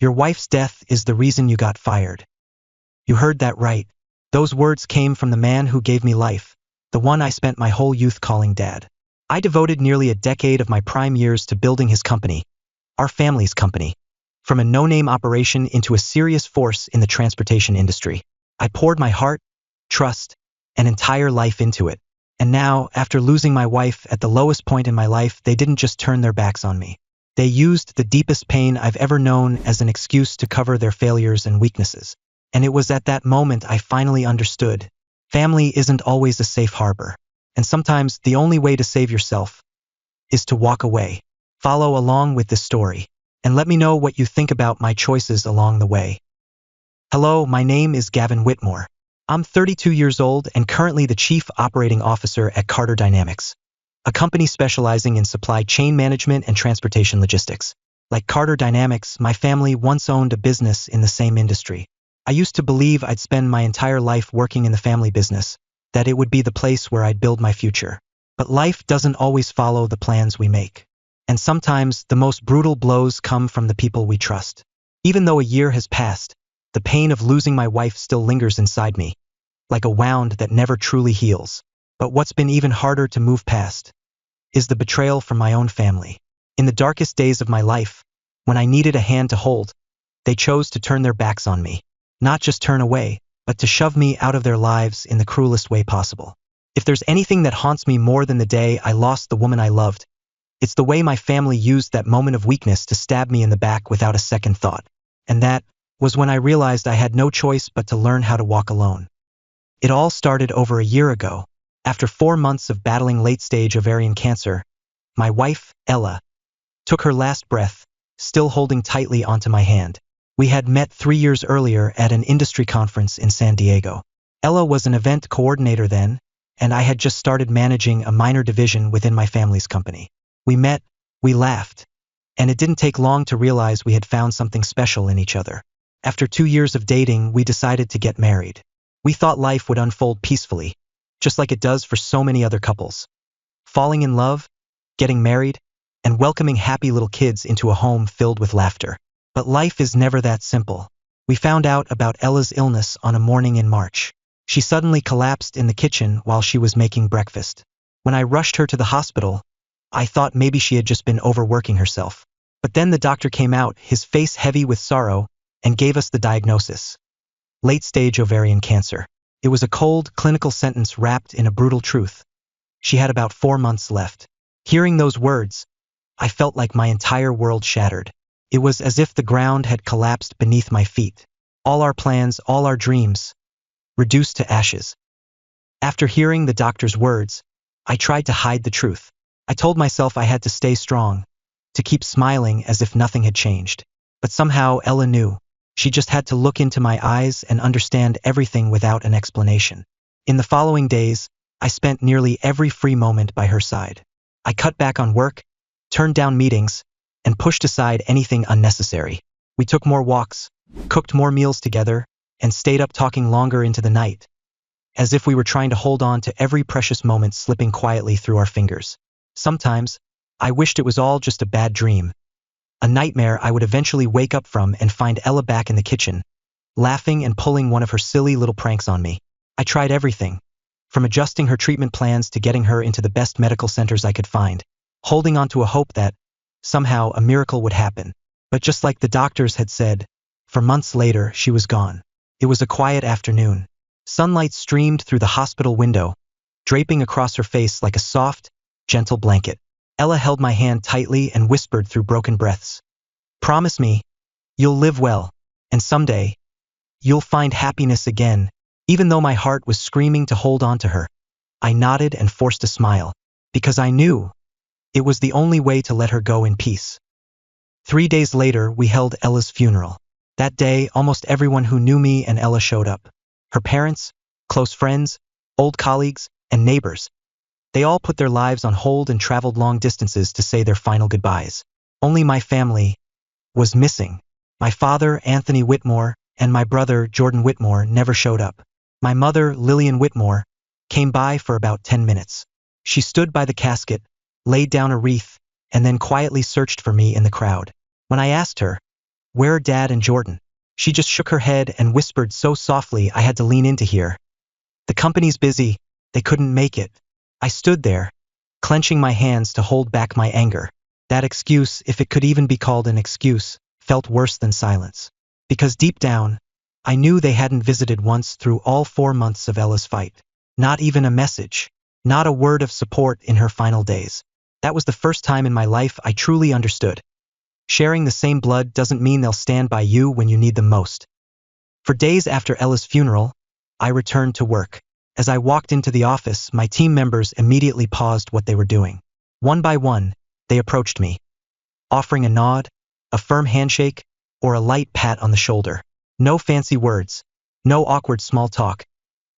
Your wife's death is the reason you got fired. You heard that right. Those words came from the man who gave me life, the one I spent my whole youth calling Dad. I devoted nearly a decade of my prime years to building his company, our family's company. From a no-name operation into a serious force in the transportation industry. I poured my heart, trust, and entire life into it. And now, after losing my wife at the lowest point in my life, they didn't just turn their backs on me. They used the deepest pain I've ever known as an excuse to cover their failures and weaknesses. And it was at that moment I finally understood. Family isn't always a safe harbor. And sometimes the only way to save yourself is to walk away. Follow along with this story. And let me know what you think about my choices along the way. Hello, my name is Gavin Whitmore. I'm 32 years old and currently the Chief Operating Officer at Carter Dynamics, a company specializing in supply chain management and transportation logistics. Like Carter Dynamics, my family once owned a business in the same industry. I used to believe I'd spend my entire life working in the family business, that it would be the place where I'd build my future. But life doesn't always follow the plans we make. And sometimes the most brutal blows come from the people we trust. Even though a year has passed, the pain of losing my wife still lingers inside me, like a wound that never truly heals. But what's been even harder to move past is the betrayal from my own family. In the darkest days of my life, when I needed a hand to hold, they chose to turn their backs on me. Not just turn away, but to shove me out of their lives in the cruelest way possible. If there's anything that haunts me more than the day I lost the woman I loved, it's the way my family used that moment of weakness to stab me in the back without a second thought. And that was when I realized I had no choice but to learn how to walk alone. It all started over a year ago. After 4 months of battling late-stage ovarian cancer, my wife, Ella, took her last breath, still holding tightly onto my hand. We had met 3 years earlier at an industry conference in San Diego. Ella was an event coordinator then, and I had just started managing a minor division within my family's company. We met, we laughed, and it didn't take long to realize we had found something special in each other. After 2 years of dating, we decided to get married. We thought life would unfold peacefully, just like it does for so many other couples. Falling in love, getting married, and welcoming happy little kids into a home filled with laughter. But life is never that simple. We found out about Ella's illness on a morning in March. She suddenly collapsed in the kitchen while she was making breakfast. When I rushed her to the hospital, I thought maybe she had just been overworking herself. But then the doctor came out, his face heavy with sorrow, and gave us the diagnosis. Late-stage ovarian cancer. It was a cold, clinical sentence wrapped in a brutal truth. She had about 4 months left. Hearing those words, I felt like my entire world shattered. It was as if the ground had collapsed beneath my feet. All our plans, all our dreams, reduced to ashes. After hearing the doctor's words, I tried to hide the truth. I told myself I had to stay strong, to keep smiling as if nothing had changed. But somehow Ella knew. She just had to look into my eyes and understand everything without an explanation. In the following days, I spent nearly every free moment by her side. I cut back on work, turned down meetings, and pushed aside anything unnecessary. We took more walks, cooked more meals together, and stayed up talking longer into the night, as if we were trying to hold on to every precious moment slipping quietly through our fingers. Sometimes, I wished it was all just a bad dream, a nightmare I would eventually wake up from and find Ella back in the kitchen, laughing and pulling one of her silly little pranks on me. I tried everything, from adjusting her treatment plans to getting her into the best medical centers I could find, holding on to a hope that, somehow, a miracle would happen. But just like the doctors had said, for months later, she was gone. It was a quiet afternoon. Sunlight streamed through the hospital window, draping across her face like a soft, gentle blanket. Ella held my hand tightly and whispered through broken breaths, "Promise me, you'll live well, and someday, you'll find happiness again." Even though my heart was screaming to hold on to her, I nodded and forced a smile, because I knew it was the only way to let her go in peace. 3 days later, we held Ella's funeral. That day, almost everyone who knew me and Ella showed up. Her parents, close friends, old colleagues, and neighbors. They all put their lives on hold and traveled long distances to say their final goodbyes. Only my family was missing. My father, Anthony Whitmore, and my brother, Jordan Whitmore, never showed up. My mother, Lillian Whitmore, came by for about 10 minutes. She stood by the casket, laid down a wreath, and then quietly searched for me in the crowd. When I asked her, Where are Dad and Jordan? She just shook her head and whispered so softly I had to lean in to hear. The company's busy, they couldn't make it. I stood there, clenching my hands to hold back my anger. That excuse, if it could even be called an excuse, felt worse than silence. Because deep down, I knew they hadn't visited once through all 4 months of Ella's fight. Not even a message, not a word of support in her final days. That was the first time in my life I truly understood. Sharing the same blood doesn't mean they'll stand by you when you need them most. For days after Ella's funeral, I returned to work. As I walked into the office, my team members immediately paused what they were doing. One by one, they approached me, offering a nod, a firm handshake, or a light pat on the shoulder. No fancy words, no awkward small talk,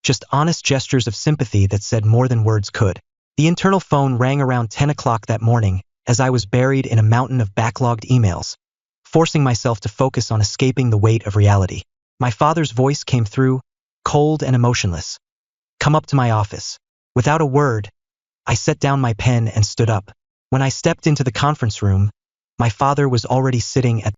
just honest gestures of sympathy that said more than words could. The internal phone rang around 10 o'clock that morning as I was buried in a mountain of backlogged emails, forcing myself to focus on escaping the weight of reality. My father's voice came through, cold and emotionless. Come up to my office. Without a word, I set down my pen and stood up. When I stepped into the conference room, my father was already sitting at